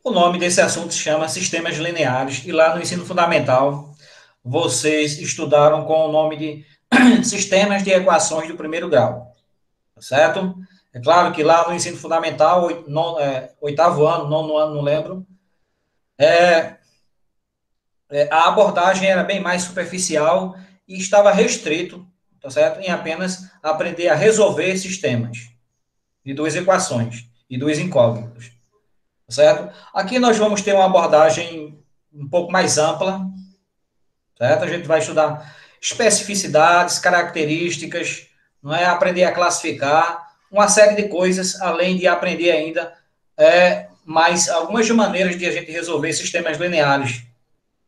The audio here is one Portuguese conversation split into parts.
O nome desse assunto se chama Sistemas Lineares, e lá no ensino fundamental, vocês estudaram com o nome de Sistemas de Equações do primeiro grau, tá certo? É claro que lá no ensino fundamental, oitavo ano, nono ano, não lembro, a abordagem era bem mais superficial e estava restrito, tá certo? Em apenas aprender a resolver sistemas de duas equações e duas incógnitas, tá certo? Aqui nós vamos ter uma abordagem um pouco mais ampla, certo? A gente vai estudar especificidades, características, não é? Aprender a classificar, uma série de coisas, além de aprender ainda mais algumas maneiras de a gente resolver sistemas lineares,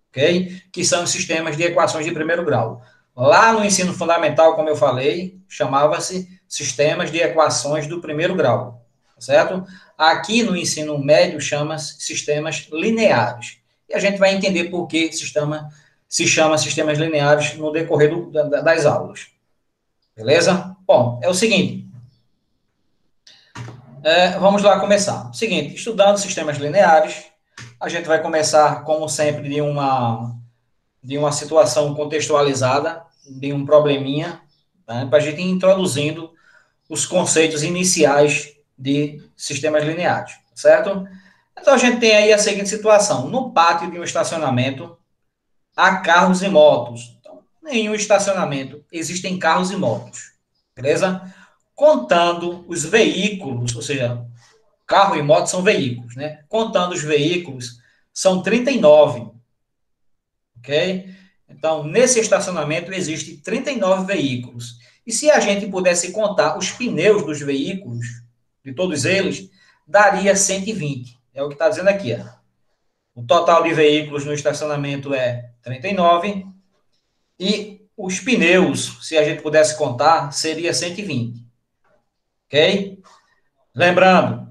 ok? Que são os sistemas de equações de primeiro grau. Lá no ensino fundamental, como eu falei, chamava-se sistemas de equações do primeiro grau, certo? Aqui no ensino médio chama-se sistemas lineares. E a gente vai entender por que se chama sistemas lineares no decorrer das aulas. Beleza? Bom, é o seguinte. Vamos lá começar. Seguinte, estudando sistemas lineares, a gente vai começar, como sempre, de uma situação contextualizada, de um probleminha, né, para a gente ir introduzindo os conceitos iniciais de sistemas lineares, certo? Então a gente tem aí a seguinte situação: no pátio de um estacionamento há carros e motos. Então, em um estacionamento existem carros e motos, beleza? Contando os veículos, ou seja, carro e moto são veículos, né? Contando os veículos, são 39, ok? Então, nesse estacionamento existem 39 veículos. E se a gente pudesse contar os pneus dos veículos, de todos eles, daria 120. É o que está dizendo aqui. Ó. O total de veículos no estacionamento é 39 e os pneus, se a gente pudesse contar, seria 120. Ok? Lembrando,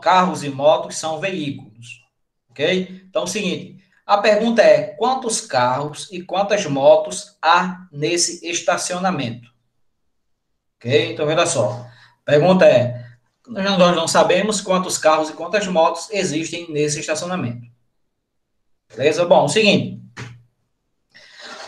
carros e motos são veículos. Ok? Então, é o seguinte, a pergunta é, quantos carros e quantas motos há nesse estacionamento? Ok? Então, veja só. A pergunta é, nós não sabemos quantos carros e quantas motos existem nesse estacionamento. Beleza? Bom, o seguinte,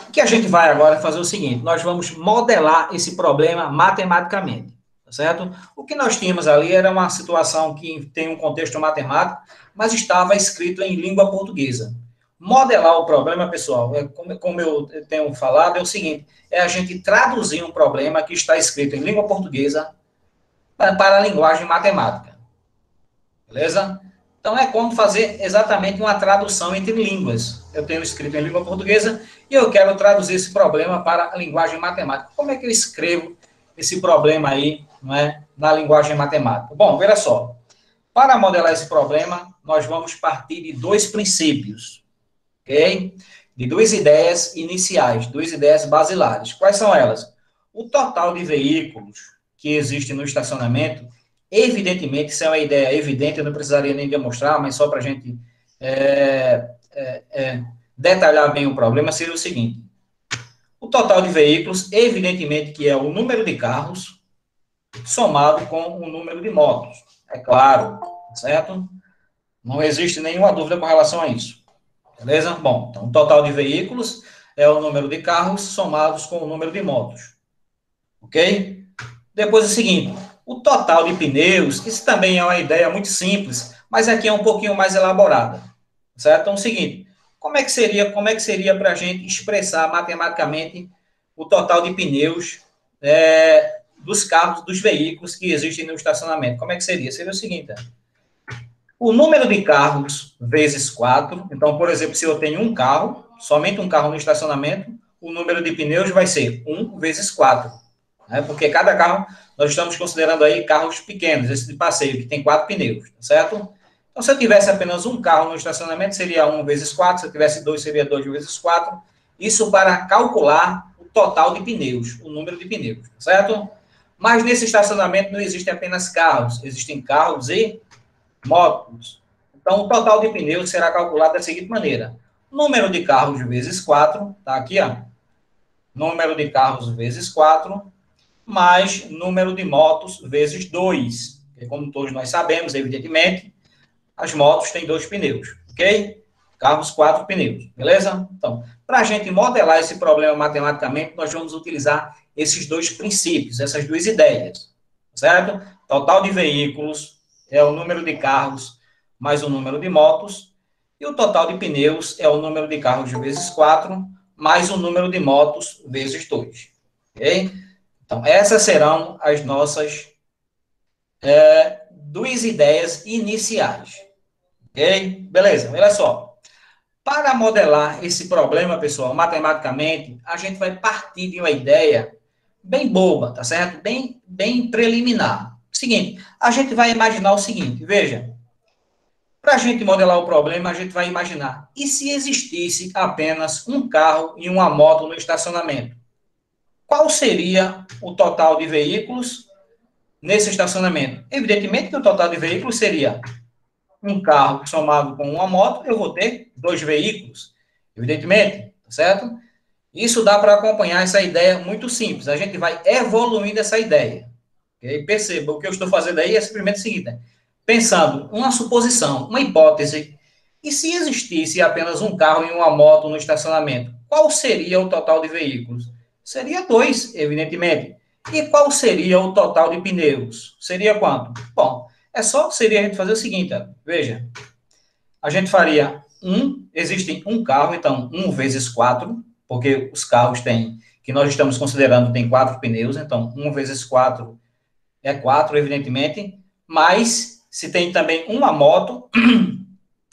o que a gente vai agora fazer é o seguinte, nós vamos modelar esse problema matematicamente, tá certo? O que nós tínhamos ali era uma situação que tem um contexto matemático, mas estava escrito em língua portuguesa. Modelar o problema, pessoal, como eu tenho falado, é o seguinte, é a gente traduzir um problema que está escrito em língua portuguesa para a linguagem matemática, beleza? Então, é como fazer exatamente uma tradução entre línguas. Eu tenho escrito em língua portuguesa e eu quero traduzir esse problema para a linguagem matemática. Como é que eu escrevo esse problema aí, não é, na linguagem matemática? Bom, veja só. Para modelar esse problema, nós vamos partir de dois princípios, ok? De duas ideias iniciais, duas ideias basilares. Quais são elas? O total de veículos que existe no estacionamento. Evidentemente, isso é uma ideia evidente, eu não precisaria nem demonstrar, mas só para a gente detalhar bem o problema, seria o seguinte: o total de veículos, evidentemente, que é o número de carros somado com o número de motos. É claro, certo? Não existe nenhuma dúvida com relação a isso. Beleza? Bom, então, o total de veículos é o número de carros somados com o número de motos. Ok? Depois é o seguinte, o total de pneus, isso também é uma ideia muito simples, mas aqui é um pouquinho mais elaborada, certo? Então é o seguinte, como é que seria para a gente expressar matematicamente o total de pneus dos carros, dos veículos que existem no estacionamento? Como é que seria? Seria o seguinte, o número de carros vezes 4, então, por exemplo, se eu tenho um carro, somente um carro no estacionamento, o número de pneus vai ser 1 vezes 4, né? Porque cada carro, nós estamos considerando aí carros pequenos, esse de passeio, que tem 4 pneus, certo? Então, se eu tivesse apenas um carro no estacionamento, seria 1 vezes 4, se eu tivesse dois, seria 2 vezes 4, isso para calcular o total de pneus, o número de pneus, certo? Mas nesse estacionamento não existem apenas carros, existem carros e motos. Então, o total de pneus será calculado da seguinte maneira: número de carros vezes 4, tá aqui, ó. Número de carros vezes 4, mais número de motos vezes 2. Porque, como todos nós sabemos, evidentemente, as motos têm 2 pneus, ok? Carros, 4 pneus, beleza? Então, para a gente modelar esse problema matematicamente, nós vamos utilizar esses 2 princípios, essas 2 ideias, certo? Total de veículos é o número de carros mais o número de motos, e o total de pneus é o número de carros vezes 4, mais o número de motos vezes 2, ok? Então, essas serão as nossas 2 ideias iniciais, ok? Beleza, olha só. Para modelar esse problema, pessoal, matematicamente, a gente vai partir de uma ideia bem boba, tá certo? Bem preliminar. Seguinte, a gente vai imaginar o seguinte, veja, para a gente modelar o problema, a gente vai imaginar, e se existisse apenas um carro e uma moto no estacionamento? Qual seria o total de veículos nesse estacionamento? Evidentemente que o total de veículos seria um carro somado com uma moto, eu vou ter 2 veículos, evidentemente, certo? Isso dá para acompanhar essa ideia muito simples. A gente vai evoluindo essa ideia. Okay? Perceba, o que eu estou fazendo aí é simplesmente o seguinte, pensando uma suposição, uma hipótese, e se existisse apenas um carro e uma moto no estacionamento, qual seria o total de veículos? Seria 2, evidentemente. E qual seria o total de pneus? Seria quanto? Bom, seria a gente fazer o seguinte, ó, veja, a gente faria existe um carro, então 1 vezes 4, porque os carros que nós estamos considerando, tem 4 pneus, então 1 vezes 4 é 4, evidentemente, mas se tem também uma moto,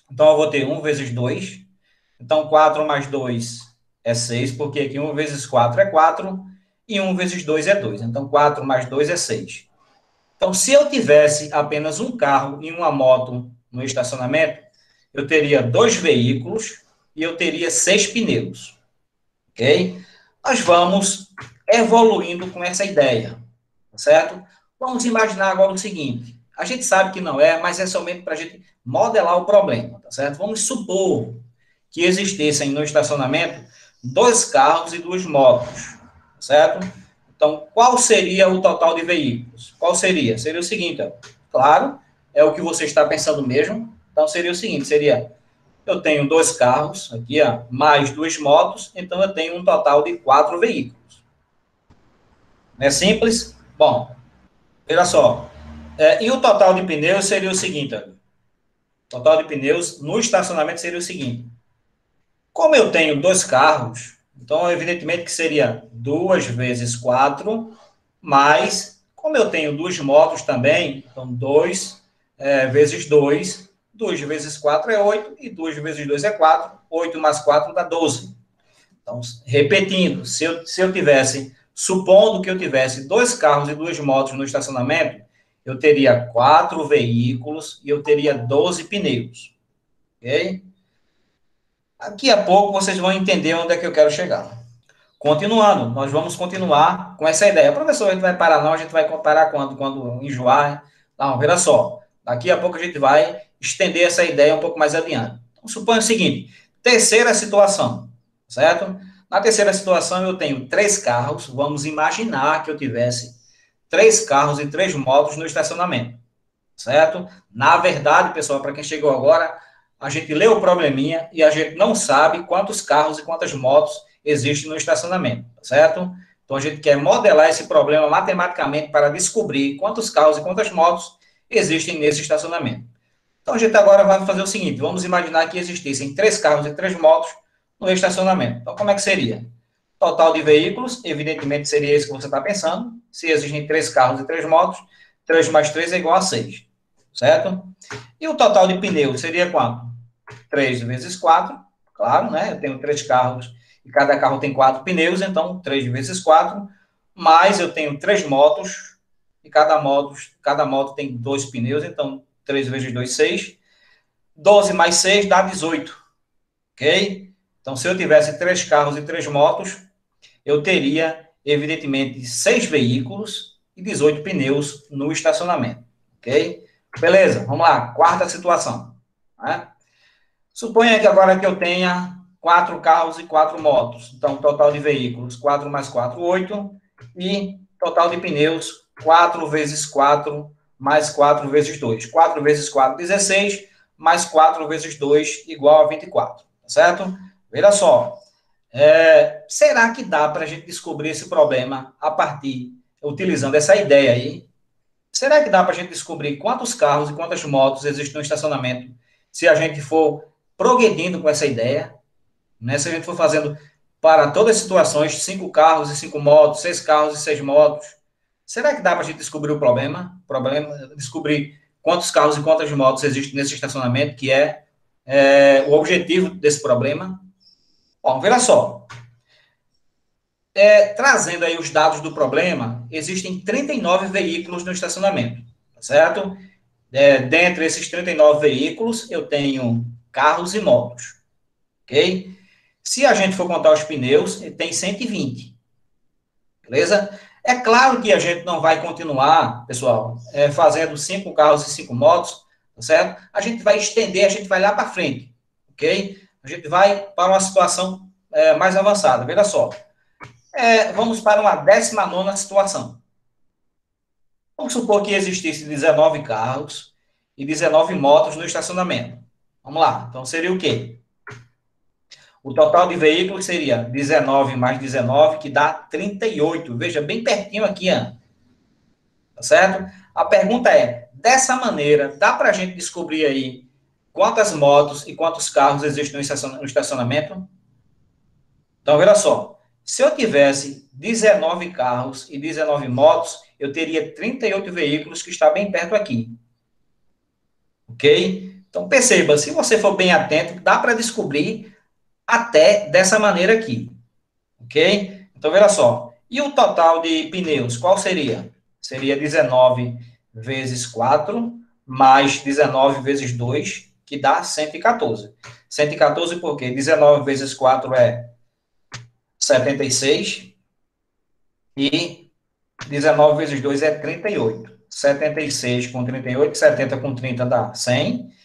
então eu vou ter 1 vezes 2, então 4 mais 2 é 6, porque aqui 1 vezes 4 é 4, e 1 vezes 2 é 2, então 4 mais 2 é 6. Então, se eu tivesse apenas um carro e uma moto no estacionamento, eu teria 2 veículos e eu teria 6 pneus, ok? Nós vamos evoluindo com essa ideia, certo? Vamos imaginar agora o seguinte, a gente sabe que não é, mas é somente para a gente modelar o problema, tá certo? Vamos supor que existissem no estacionamento 2 carros e 2 motos, certo? Então, qual seria o total de veículos? Qual seria? Seria o seguinte, ó, claro, é o que você está pensando mesmo. Então, seria o seguinte, eu tenho 2 carros, aqui, ó, mais 2 motos, então eu tenho um total de 4 veículos. Não é simples? Bom, veja só. E o total de pneus seria o seguinte, ó, o total de pneus no estacionamento seria o seguinte. Como eu tenho 2 carros, então, evidentemente que seria 2 vezes 4, mas, como eu tenho 2 motos também, então 2 vezes 2, 2 vezes 4 é 8, e 2 vezes 2 é 4, 8 mais 4 dá 12. Então, repetindo, supondo que eu tivesse 2 carros e 2 motos no estacionamento, eu teria 4 veículos e eu teria 12 pneus, ok? Daqui a pouco vocês vão entender onde é que eu quero chegar. Continuando, nós vamos continuar com essa ideia. Professor, a gente vai parar não, a gente vai parar quando? Quando enjoar? Não, veja só. Daqui a pouco a gente vai estender essa ideia um pouco mais adiante. Então, suponha o seguinte, terceira situação, certo? Na terceira situação eu tenho 3 carros, vamos imaginar que eu tivesse 3 carros e 3 motos no estacionamento, certo? Na verdade, pessoal, para quem chegou agora, a gente lê o probleminha e a gente não sabe quantos carros e quantas motos existem no estacionamento, certo? Então, a gente quer modelar esse problema matematicamente para descobrir quantos carros e quantas motos existem nesse estacionamento. Então, a gente agora vai fazer o seguinte, vamos imaginar que existissem 3 carros e 3 motos no estacionamento. Então, como é que seria? Total de veículos, evidentemente seria esse que você está pensando. Se existem 3 carros e 3 motos, 3 mais 3 é igual a 6, certo? E o total de pneus seria quanto? 3 vezes 4, claro, né? Eu tenho 3 carros e cada carro tem 4 pneus, então 3 vezes 4, mais eu tenho 3 motos e cada moto tem 2 pneus, então 3 vezes 2, 6. 12 mais 6 dá 18, ok? Então, se eu tivesse 3 carros e 3 motos, eu teria, evidentemente, 6 veículos e 18 pneus no estacionamento, ok? Beleza, vamos lá, quarta situação, né? Suponha que agora que eu tenha 4 carros e 4 motos. Então, total de veículos, 4 mais 4, 8. E total de pneus, 4 vezes 4 mais 4 vezes 2. 4 vezes 4, 16. mais 4 vezes 2 igual a 24, tá certo? Veja só, será que dá para a gente descobrir esse problema utilizando essa ideia aí? Será que dá para a gente descobrir quantos carros e quantas motos existem no estacionamento se a gente for progredindo com essa ideia? Né? Se a gente for fazendo para todas as situações, 5 carros e 5 motos, 6 carros e 6 motos, será que dá para a gente descobrir o problema? Descobrir quantos carros e quantas motos existem nesse estacionamento, que é o objetivo desse problema? Bom, veja só. Trazendo aí os dados do problema, existem 39 veículos no estacionamento, tá certo? Dentre esses 39 veículos, eu tenho carros e motos, ok? Se a gente for contar os pneus, tem 120, beleza? É claro que a gente não vai continuar, pessoal, fazendo 5 carros e 5 motos, tá certo? A gente vai estender, a gente vai lá para frente, ok? A gente vai para uma situação mais avançada. Veja só, vamos para uma 19ª situação. Vamos supor que existisse 19 carros e 19 motos no estacionamento. Vamos lá, então seria o quê? O total de veículos seria 19 mais 19, que dá 38. Veja, bem pertinho aqui, Ana. Tá certo? A pergunta é, dessa maneira, dá para a gente descobrir aí quantas motos e quantos carros existem no estacionamento? Então, veja só. Se eu tivesse 19 carros e 19 motos, eu teria 38 veículos que está bem perto aqui. Ok? Então, perceba, se você for bem atento, dá para descobrir até dessa maneira aqui. Ok? Então, veja só. E o total de pneus, qual seria? Seria 19 vezes 4, mais 19 vezes 2, que dá 114. 114 por quê? 19 vezes 4 é 76, e 19 vezes 2 é 38. 76 com 38, 70 com 30 dá 100,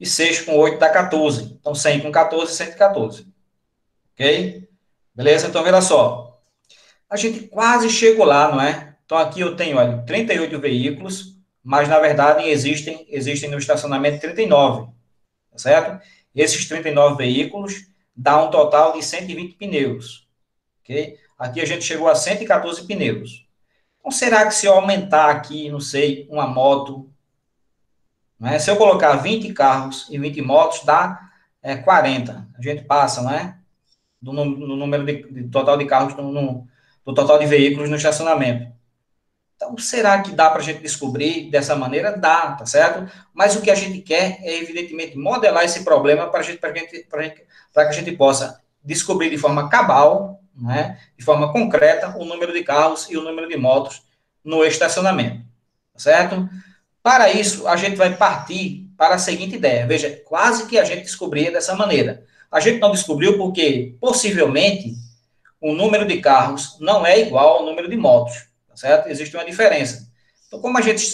e 6 com 8 dá 14. Então, 100 com 14, 114. Ok? Beleza? Então, veja só. A gente quase chegou lá, não é? Então, aqui eu tenho, olha, 38 veículos, mas, na verdade, existem no estacionamento 39, tá certo? Esses 39 veículos dá um total de 120 pneus, ok? Aqui a gente chegou a 114 pneus. Então, será que se eu aumentar aqui, não sei, uma moto, né? Se eu colocar 20 carros e 20 motos, dá 40. A gente passa, não é? No número de total de carros, do total de veículos no estacionamento. Então, será que dá para a gente descobrir dessa maneira? Dá, tá certo? Mas o que a gente quer é, evidentemente, modelar esse problema para que a gente possa descobrir de forma cabal, né, de forma concreta, o número de carros e o número de motos no estacionamento, tá certo? Para isso, a gente vai partir para a seguinte ideia. Veja, quase que a gente descobria dessa maneira. A gente não descobriu porque, possivelmente, o número de carros não é igual ao número de motos, tá certo? Existe uma diferença. Então, como a gente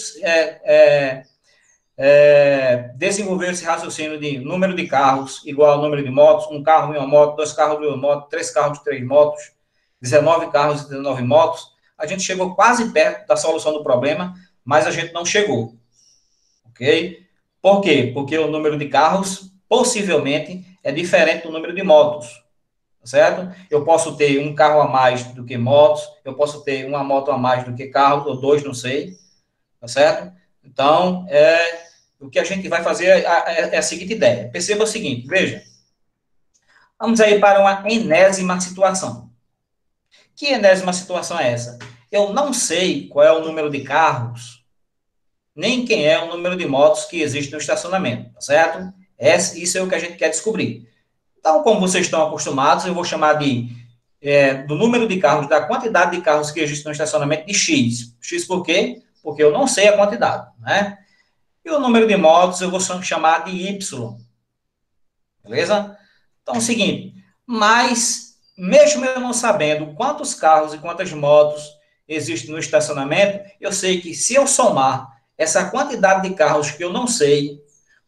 desenvolveu esse raciocínio de número de carros igual ao número de motos, um carro e uma moto, 2 carros e uma moto, 3 carros e 3 motos, 19 carros e 19 motos, a gente chegou quase perto da solução do problema, mas a gente não chegou, ok? Por quê? Porque o número de carros, possivelmente, é diferente do número de motos, certo? Eu posso ter um carro a mais do que motos, eu posso ter uma moto a mais do que carro, ou 2, não sei, tá certo? Então, o que a gente vai fazer é a seguinte ideia. Perceba o seguinte, veja. Vamos aí para uma enésima situação. Que enésima situação é essa? Eu não sei qual é o número de carros, nem quem é o número de motos que existe no estacionamento, tá certo? Isso é o que a gente quer descobrir. Então, como vocês estão acostumados, eu vou chamar do número de carros, da quantidade de carros que existem no estacionamento de X. X por quê? Porque eu não sei a quantidade, né? E o número de motos eu vou chamar de Y. Beleza? Então é o seguinte, mas mesmo eu não sabendo quantos carros e quantas motos existem no estacionamento, eu sei que se eu somar essa quantidade de carros que eu não sei,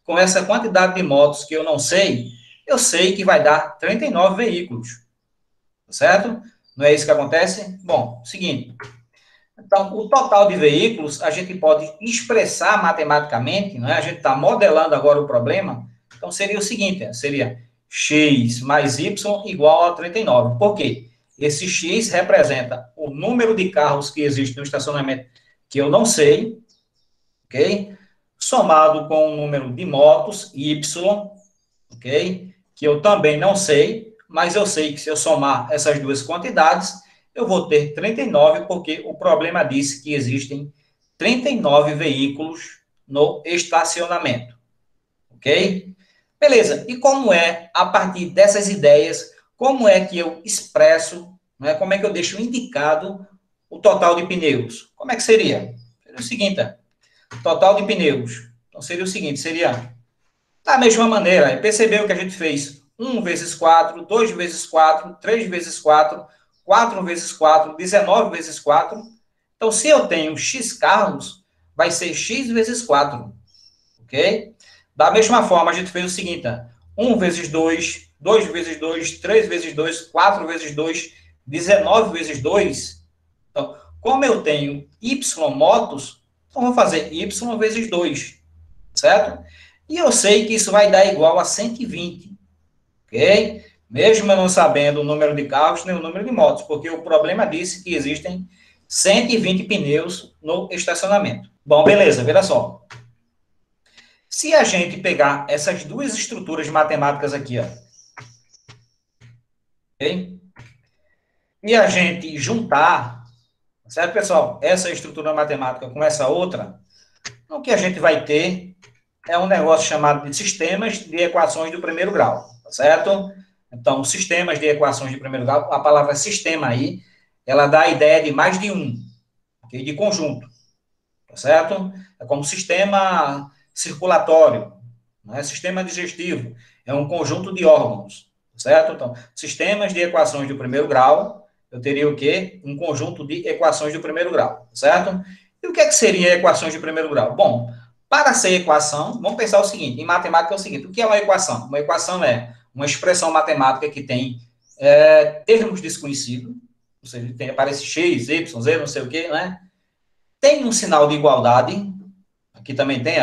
com essa quantidade de motos que eu sei que vai dar 39 veículos. Tá certo? Não é isso que acontece? Bom, seguinte. Então, o total de veículos, a gente pode expressar matematicamente, não é? A gente está modelando agora o problema, então seria o seguinte, seria x mais y igual a 39. Por quê? Esse x representa o número de carros que existe no estacionamento que eu não sei, ok? Somado com o número de motos, y, ok? Que eu também não sei, mas eu sei que se eu somar essas duas quantidades, eu vou ter 39, porque o problema disse que existem 39 veículos no estacionamento, ok? Beleza, e como é, a partir dessas ideias, como é que eu expresso, né, como é que eu deixo indicado o total de pneus? Como é que seria? Seria o seguinte, total de pneus. Então, seria o seguinte, seria da mesma maneira, percebeu que a gente fez 1 vezes 4, 2 vezes 4, 3 vezes 4, 4 vezes 4, 19 vezes 4. Então, se eu tenho x carros, vai ser x vezes 4, ok? Da mesma forma, a gente fez o seguinte, 1 vezes 2, 2 vezes 2, 3 vezes 2, 4 vezes 2, 19 vezes 2. Então, como eu tenho y motos, então vou fazer y vezes 2, certo? E eu sei que isso vai dar igual a 120, ok? Mesmo eu não sabendo o número de carros nem o número de motos, porque o problema disse que existem 120 pneus no estacionamento. Bom, beleza, veja só. Se a gente pegar essas duas estruturas matemáticas aqui, ó, ok? E a gente juntar, certo, pessoal? Essa estrutura matemática com essa outra, o que a gente vai ter é um negócio chamado de sistemas de equações do primeiro grau, tá certo? Então, sistemas de equações de primeiro grau, a palavra sistema aí, ela dá a ideia de mais de um, okay? De conjunto, tá certo? É como sistema circulatório, não é sistema digestivo, é um conjunto de órgãos, tá certo? Então, sistemas de equações do primeiro grau, eu teria o quê? Um conjunto de equações do primeiro grau, tá certo? E o que seria equações de primeiro grau? Bom, para ser equação, vamos pensar o seguinte, em matemática é o seguinte, o que é uma equação? Uma equação é uma expressão matemática que tem termos desconhecidos, ou seja, tem, aparece x, y, z, não sei o quê, né? Tem um sinal de igualdade, aqui também tem,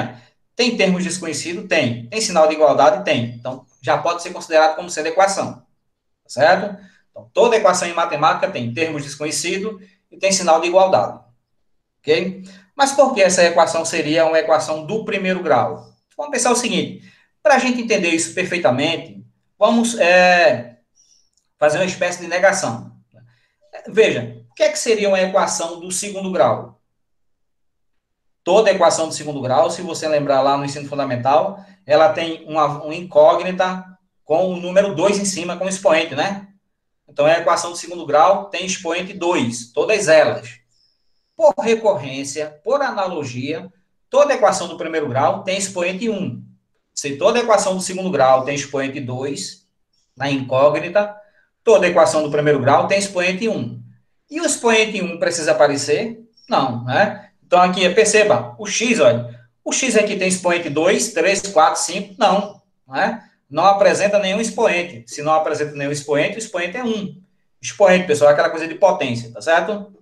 tem termos desconhecidos? Tem. Tem sinal de igualdade? Tem. Então, já pode ser considerado como sendo equação, tá certo? Então, toda equação em matemática tem termos desconhecidos e tem sinal de igualdade, ok? Mas por que essa equação seria uma equação do primeiro grau? Vamos pensar o seguinte, para a gente entender isso perfeitamente, vamos fazer uma espécie de negação. Veja, o que seria uma equação do segundo grau? Toda equação do segundo grau, se você lembrar lá no ensino fundamental, ela tem uma incógnita com o número 2 em cima, com expoente, né? Então, a equação do segundo grau tem expoente 2, todas elas. Por recorrência, por analogia, toda equação do primeiro grau tem expoente 1. Se toda equação do segundo grau tem expoente 2, na incógnita, toda equação do primeiro grau tem expoente 1. E o expoente 1 precisa aparecer? Não, né? Então, aqui, perceba, o x, olha, o x aqui tem expoente 2, 3, 4, 5, não, né? Não apresenta nenhum expoente. Se não apresenta nenhum expoente, o expoente é 1. Expoente, pessoal, é aquela coisa de potência, tá certo?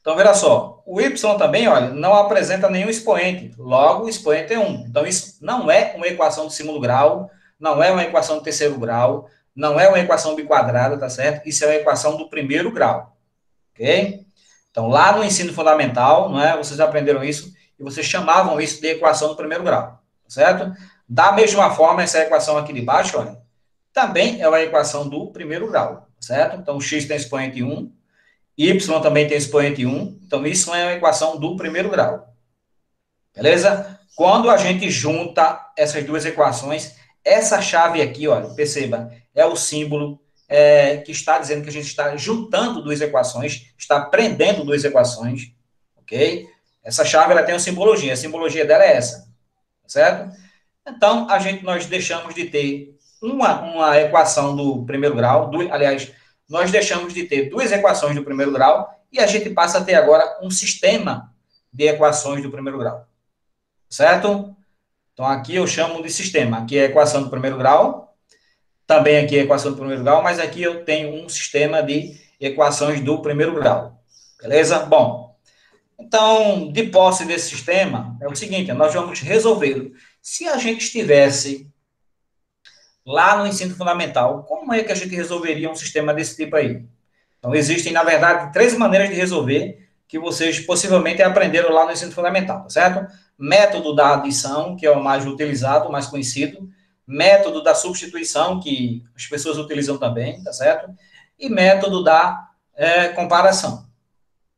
Então, veja só, o y também, olha, não apresenta nenhum expoente, logo o expoente é 1. Então, isso não é uma equação de segundo grau, não é uma equação de terceiro grau, não é uma equação biquadrada, tá certo? Isso é uma equação do primeiro grau, ok? Então, lá no ensino fundamental, não é, vocês aprenderam isso e vocês chamavam isso de equação do primeiro grau, tá certo? Da mesma forma, essa equação aqui de baixo, olha, também é uma equação do primeiro grau, tá certo? Então, x tem expoente 1, y também tem expoente 1, então isso é uma equação do primeiro grau. Beleza? Quando a gente junta essas duas equações, essa chave aqui, olha, perceba, é o símbolo que está dizendo que a gente está juntando duas equações, está prendendo duas equações, ok? Essa chave ela tem uma simbologia, a simbologia dela é essa, certo? Então, nós deixamos de ter uma equação do primeiro grau, aliás, nós deixamos de ter duas equações do primeiro grau e a gente passa a ter agora um sistema de equações do primeiro grau, certo? Então, aqui eu chamo de sistema. Aqui é a equação do primeiro grau, também aqui é a equação do primeiro grau, mas aqui eu tenho um sistema de equações do primeiro grau, beleza? Bom, Então, de posse desse sistema, é o seguinte, nós vamos resolvê-lo. Se a gente estivesse lá no ensino fundamental, como é que a gente resolveria um sistema desse tipo aí? Então, existem, na verdade, três maneiras de resolver que vocês possivelmente aprenderam lá no ensino fundamental, tá certo? Método da adição, que é o mais utilizado, o mais conhecido. Método da substituição, que as pessoas utilizam também, tá certo? E método da comparação,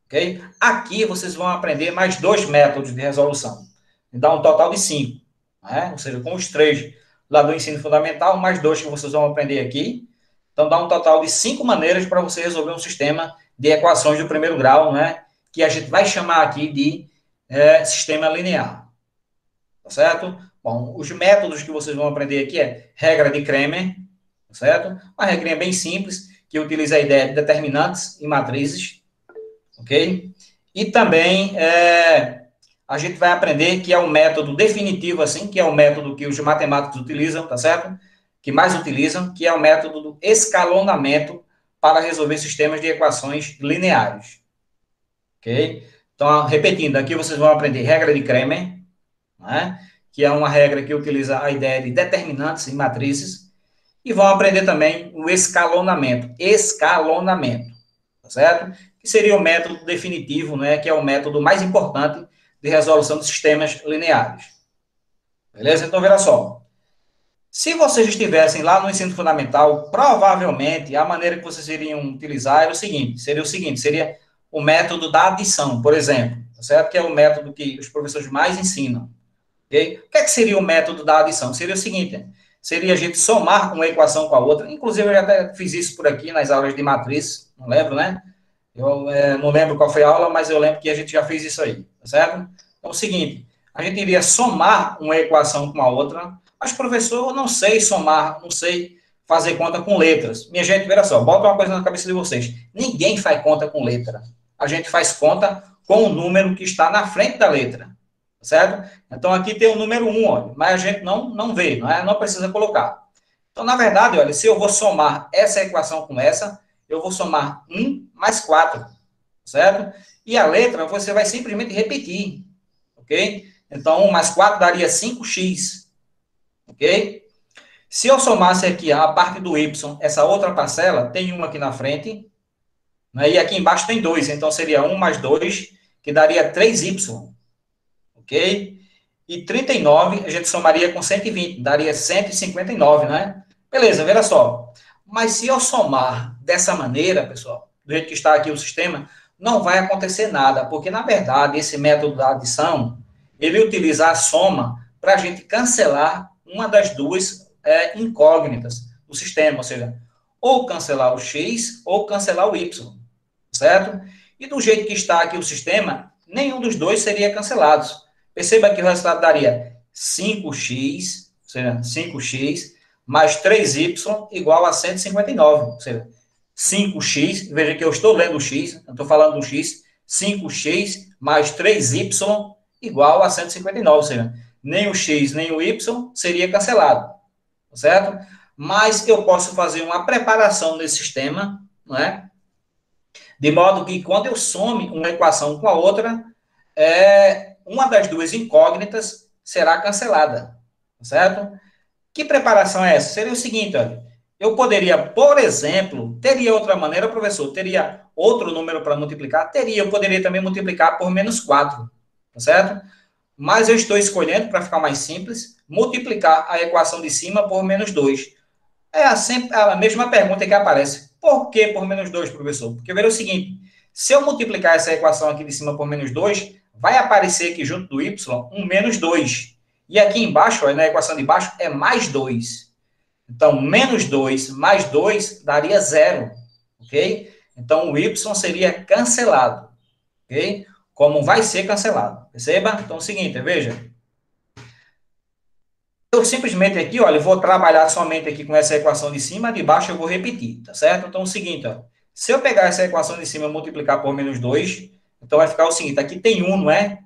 ok? Aqui vocês vão aprender mais dois métodos de resolução. Dá um total de 5, né? Ou seja, com os três lá do ensino fundamental, mais dois que vocês vão aprender aqui. Então, dá um total de 5 maneiras para você resolver um sistema de equações do primeiro grau, né? Que a gente vai chamar aqui de sistema linear. Tá certo? Bom, os métodos que vocês vão aprender aqui é regra de Cramer, tá certo? Uma regrinha bem simples, que utiliza a ideia de determinantes e matrizes, ok? E também a gente vai aprender que é um método definitivo, assim, que é o método que os matemáticos utilizam, tá certo? Que mais utilizam, que é o método do escalonamento para resolver sistemas de equações lineares, ok? Então, repetindo, aqui vocês vão aprender regra de Cramer, né? Que é uma regra que utiliza a ideia de determinantes e matrizes, e vão aprender também o escalonamento, tá certo? Que seria o método definitivo, né? Que é o método mais importante de resolução de sistemas lineares. Beleza? Então, veja só. Se vocês estivessem lá no ensino fundamental, provavelmente a maneira que vocês iriam utilizar era o seguinte, seria o método da adição, por exemplo, tá certo? Que é o método que os professores mais ensinam. Okay? O que é que seria o método da adição? Seria o seguinte, seria a gente somar uma equação com a outra. Inclusive, eu já até fiz isso por aqui nas aulas de matriz, não lembro, né? Eu não lembro qual foi a aula, mas eu lembro que a gente já fez isso aí, tá certo? Então, é o seguinte, a gente iria somar uma equação com a outra, mas, professor, eu não sei somar, não sei fazer conta com letras. Minha gente, veja só, bota uma coisa na cabeça de vocês. Ninguém faz conta com letra. A gente faz conta com o número que está na frente da letra, certo? Então, aqui tem o número 1, olha, mas a gente não vê, não precisa colocar. Então, na verdade, olha, se eu vou somar essa equação com essa, eu vou somar 1 mais 4, certo? E a letra você vai simplesmente repetir, ok? Então, 1 mais 4 daria 5x, ok? Se eu somasse aqui a parte do y, essa outra parcela, tem uma aqui na frente, né, e aqui embaixo tem 2, então seria 1 mais 2, que daria 3y, ok? E 39 a gente somaria com 120, daria 159, né? Beleza, veja só. Mas se eu somar dessa maneira, pessoal, do jeito que está aqui o sistema, não vai acontecer nada, porque, na verdade, esse método da adição, ele utiliza a soma para a gente cancelar uma das duas incógnitas do sistema, ou seja, ou cancelar o x ou cancelar o y, certo? E do jeito que está aqui o sistema, nenhum dos dois seria cancelado. Perceba que o resultado daria 5x, ou seja, 5x, mais 3y igual a 159. Ou seja, 5x, veja que eu estou lendo o x, eu estou falando do x, 5x mais 3y igual a 159. Ou seja, nem o x nem o y seria cancelado, certo? Mas eu posso fazer uma preparação desse sistema, não é? De modo que quando eu some uma equação com a outra, uma das duas incógnitas será cancelada, certo? Que preparação é essa? Seria o seguinte, olha, eu poderia, por exemplo, teria outra maneira, professor, teria outro número para multiplicar? Teria, eu poderia também multiplicar por menos 4, tá certo? Mas eu estou escolhendo, para ficar mais simples, multiplicar a equação de cima por menos 2. É a mesma pergunta que aparece. Por que por menos 2, professor? Porque veja o seguinte, se eu multiplicar essa equação aqui de cima por menos 2, vai aparecer aqui junto do y um menos 2. E aqui embaixo, na equação de baixo, é mais 2. Então, menos 2 mais 2 daria 0. Ok? Então, o y seria cancelado. Ok? Como vai ser cancelado. Perceba? Então, é o seguinte, veja. Eu simplesmente aqui, olha, eu vou trabalhar somente aqui com essa equação de cima, de baixo eu vou repetir, tá certo? Então, é o seguinte, ó, se eu pegar essa equação de cima e multiplicar por menos 2, então vai ficar o seguinte, aqui tem 1, não é?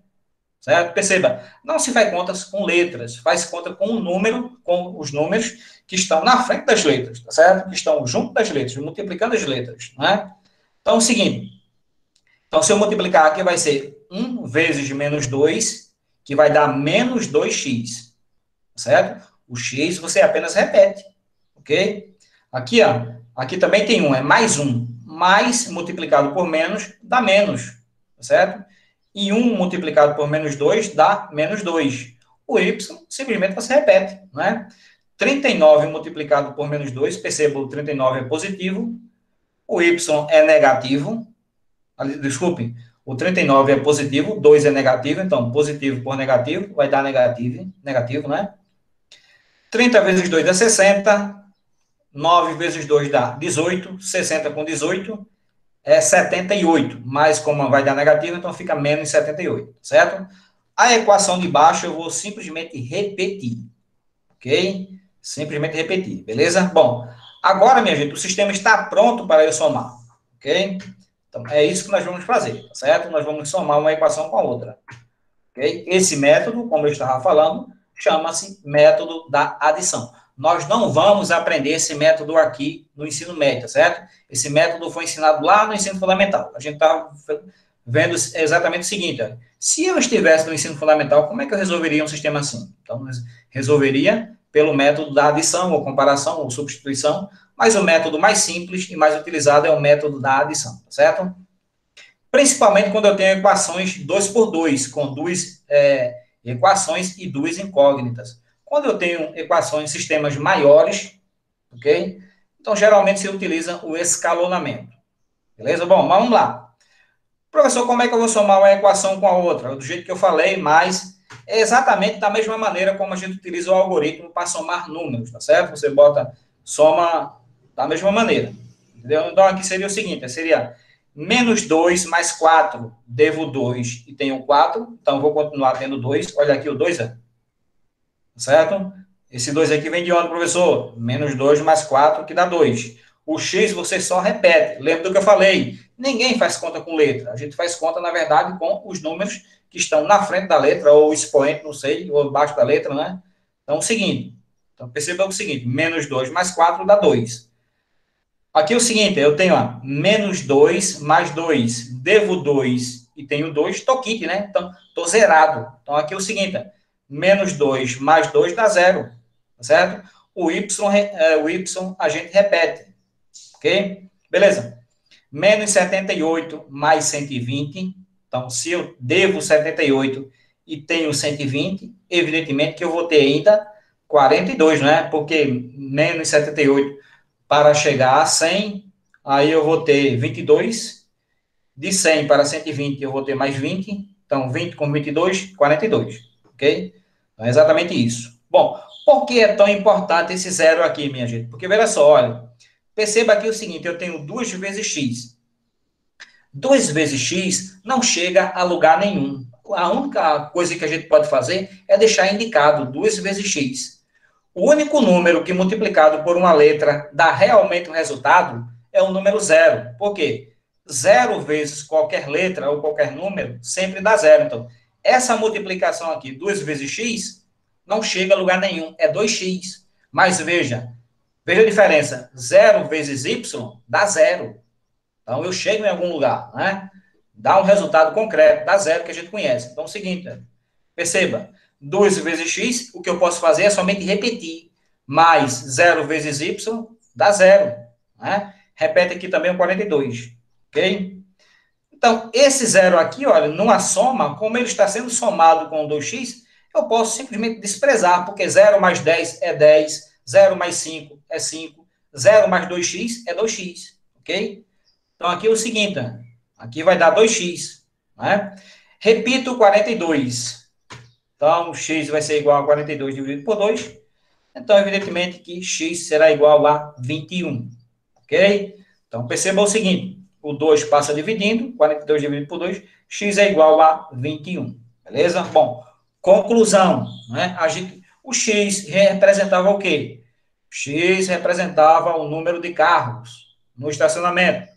Certo? Perceba, não se faz contas com letras, faz conta com o número, com os números que estão na frente das letras, tá certo? Que estão junto das letras, multiplicando as letras, não é? Então, é o seguinte, então se eu multiplicar aqui vai ser 1 vezes menos 2, que vai dar menos 2x, certo? O x você apenas repete, ok? Aqui, ó, aqui também tem 1, é mais 1. Mais multiplicado por menos dá menos, certo? E 1 multiplicado por menos 2 dá menos 2. O y simplesmente você repete, não é? 39 multiplicado por menos 2, perceba, o 39 é positivo, o y é negativo, desculpe, o 39 é positivo, 2 é negativo, então positivo por negativo vai dar negativo, né? 30 vezes 2 dá 60, 9 vezes 2 dá 18, 60 com 18 é 78, mas como vai dar negativo, então fica menos 78, certo? A equação de baixo eu vou simplesmente repetir, ok? Simplesmente repetir, beleza? Bom, agora, minha gente, o sistema está pronto para eu somar, ok? Então, é isso que nós vamos fazer, tá certo? Nós vamos somar uma equação com a outra, ok? Esse método, como eu estava falando, chama-se método da adição. Nós não vamos aprender esse método aqui no ensino médio, tá certo? Esse método foi ensinado lá no ensino fundamental. A gente está vendo exatamente o seguinte, ó. Se eu estivesse no ensino fundamental, como é que eu resolveria um sistema assim? Então, resolveria pelo método da adição, ou comparação, ou substituição, mas o método mais simples e mais utilizado é o método da adição, tá certo? Principalmente quando eu tenho equações 2 por 2, com duas equações e duas incógnitas. Quando eu tenho equações, sistemas maiores, ok? Então, geralmente se utiliza o escalonamento. Beleza? Bom, mas vamos lá. Professor, como é que eu vou somar uma equação com a outra? Do jeito que eu falei, mas é exatamente da mesma maneira como a gente utiliza o algoritmo para somar números, tá certo? Você bota, soma da mesma maneira. Entendeu? Então, aqui seria o seguinte, seria menos 2 mais 4, devo 2 e tenho 4, então vou continuar tendo 2. Olha aqui o 2, certo? Esse 2 aqui vem de onde, professor? Menos 2 mais 4, que dá 2. O x você só repete. Lembra do que eu falei? Ninguém faz conta com letra. A gente faz conta, na verdade, com os números que estão na frente da letra, ou o expoente, não sei, ou abaixo da letra, né? Então, o seguinte. Então, perceba o seguinte. Menos 2 mais 4 dá 2. Aqui é o seguinte, eu tenho menos 2 mais 2. Devo 2 e tenho 2, estou quite, né? Então, estou zerado. Então, aqui é o seguinte, menos 2 mais 2 dá 0, certo? O y a gente repete, ok? Beleza. Menos 78 mais 120. Então, se eu devo 78 e tenho 120, evidentemente que eu vou ter ainda 42, né? Porque menos 78 para chegar a 100, aí eu vou ter 22. De 100 para 120, eu vou ter mais 20. Então, 20 com 22, 42. Ok? Então, é exatamente isso. Bom, por que é tão importante esse zero aqui, minha gente? Porque, veja só, olha, perceba aqui o seguinte, eu tenho 2 vezes x. 2 vezes x não chega a lugar nenhum. A única coisa que a gente pode fazer é deixar indicado 2 vezes x. O único número que multiplicado por uma letra dá realmente um resultado é o número zero. Por quê? Zero vezes qualquer letra ou qualquer número sempre dá zero. Então, essa multiplicação aqui, 2 vezes x, não chega a lugar nenhum, é 2x. Mas veja a diferença. Zero vezes y dá zero. Então, eu chego em algum lugar, né? Dá um resultado concreto, dá zero que a gente conhece. Então, é o seguinte, perceba, 2 vezes x, o que eu posso fazer é somente repetir. Mais 0 vezes y dá zero. Né? Repete aqui também o 42. Ok? Então, esse zero aqui, olha, numa soma, como ele está sendo somado com 2x, eu posso simplesmente desprezar, porque 0 mais 10 é 10, 0 mais 5 é 5, 0 mais 2x é 2x. Ok? Então, aqui é o seguinte, aqui vai dar 2x. Né? Repito 42. Então, x vai ser igual a 42 dividido por 2. Então, evidentemente que x será igual a 21. Ok? Então, perceba o seguinte. O 2 passa dividindo. 42 dividido por 2. X é igual a 21. Beleza? Bom, conclusão. Né? O x representava o quê? X representava o número de carros no estacionamento.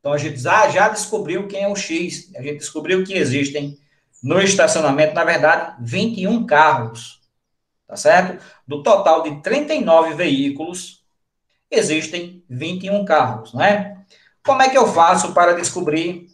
Então, a gente já descobriu quem é o x. A gente descobriu que existem no estacionamento, na verdade, 21 carros, tá certo? Do total de 39 veículos, existem 21 carros, né? Como é que eu faço para descobrir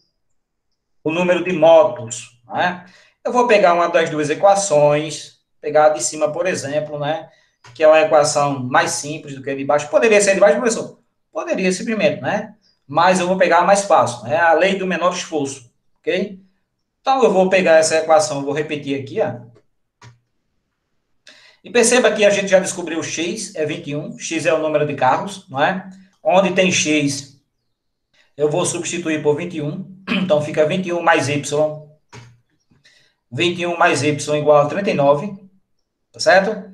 o número de motos né? Eu vou pegar uma das duas equações, pegar a de cima, por exemplo, né? Que é uma equação mais simples do que a de baixo. Poderia ser a de baixo, professor? Poderia, simplesmente, né? Mas eu vou pegar a mais fácil, né? A lei do menor esforço, ok? Então, eu vou pegar essa equação, vou repetir aqui, ó. E perceba que a gente já descobriu x é 21, x é o número de carros, não é? Onde tem x, eu vou substituir por 21, então fica 21 mais y, 21 mais y igual a 39, tá certo?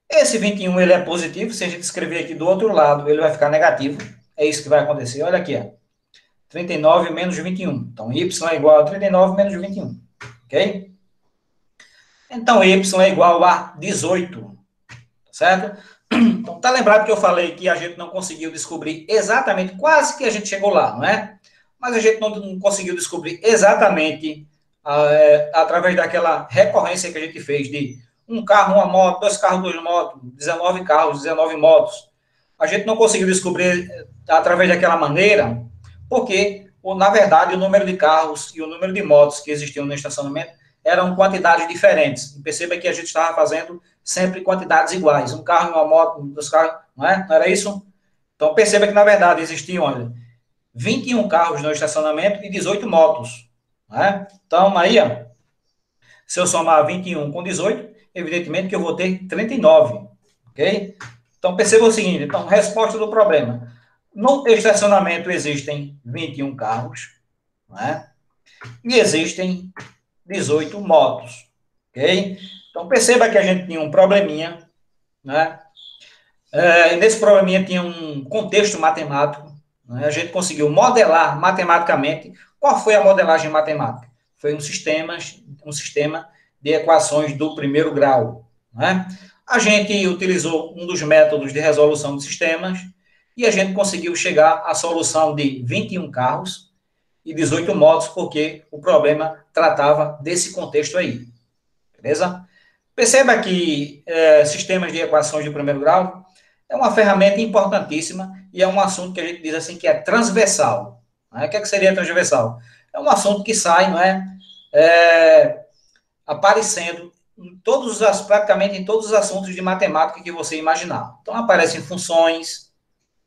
Esse 21 ele é positivo, se a gente escrever aqui do outro lado, ele vai ficar negativo, é isso que vai acontecer, olha aqui, ó. 39 menos 21, então y é igual a 39 menos 21, ok? Então y é igual a 18, certo? Então, tá lembrado que eu falei que a gente não conseguiu descobrir exatamente, quase que a gente chegou lá, não é? Mas a gente não conseguiu descobrir exatamente através daquela recorrência que a gente fez de um carro, uma moto, dois carros, duas motos, 19 carros, 19 motos. A gente não conseguiu descobrir através daquela maneira, porque, na verdade, o número de carros e o número de motos que existiam no estacionamento eram quantidades diferentes. E perceba que a gente estava fazendo sempre quantidades iguais. Um carro e uma moto, dois carros, não é? Não era isso? Então, perceba que, na verdade, existiam, olha, 21 carros no estacionamento e 18 motos. Não é? Então, aí, ó, se eu somar 21 com 18, evidentemente que eu vou ter 39. Ok? Então, perceba o seguinte. Então, resposta do problema. No estacionamento existem 21 carros, não é? E existem 18 motos, ok? Então, perceba que a gente tinha um probleminha, né? E nesse probleminha tinha um contexto matemático, né? A gente conseguiu modelar matematicamente. Qual foi a modelagem matemática? Foi um sistema de equações do primeiro grau, né? A gente utilizou um dos métodos de resolução de sistemas e a gente conseguiu chegar à solução de 21 carros e 18 motos, porque o problema tratava desse contexto aí, beleza? Perceba que sistemas de equações de primeiro grau é uma ferramenta importantíssima e é um assunto que a gente diz assim que é transversal. Né? O que seria transversal? É um assunto que sai, não é, aparecendo em praticamente em todos os assuntos de matemática que você imaginar. Então aparecem funções,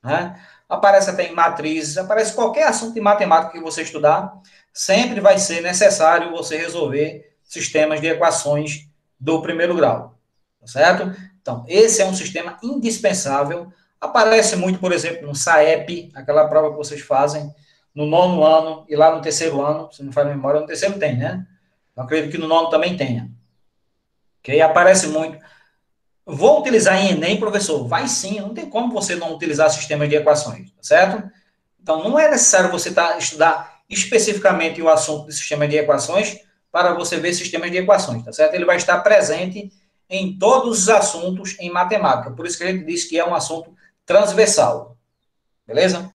né? Aparece até em matrizes, aparece qualquer assunto de matemática que você estudar, sempre vai ser necessário você resolver sistemas de equações do primeiro grau, tá certo? Então, esse é um sistema indispensável, aparece muito, por exemplo, no SAEP, aquela prova que vocês fazem no nono ano e lá no terceiro ano, se não faz memória, no terceiro tem, né? Eu acredito que no nono também tenha, ok? Aparece muito. Vou utilizar em Enem, professor? Vai sim, não tem como você não utilizar sistemas de equações, tá certo? Então, não é necessário você estudar especificamente o assunto de sistema de equações para você ver sistemas de equações, tá certo? Ele vai estar presente em todos os assuntos em matemática. Por isso que a gente diz que é um assunto transversal, beleza?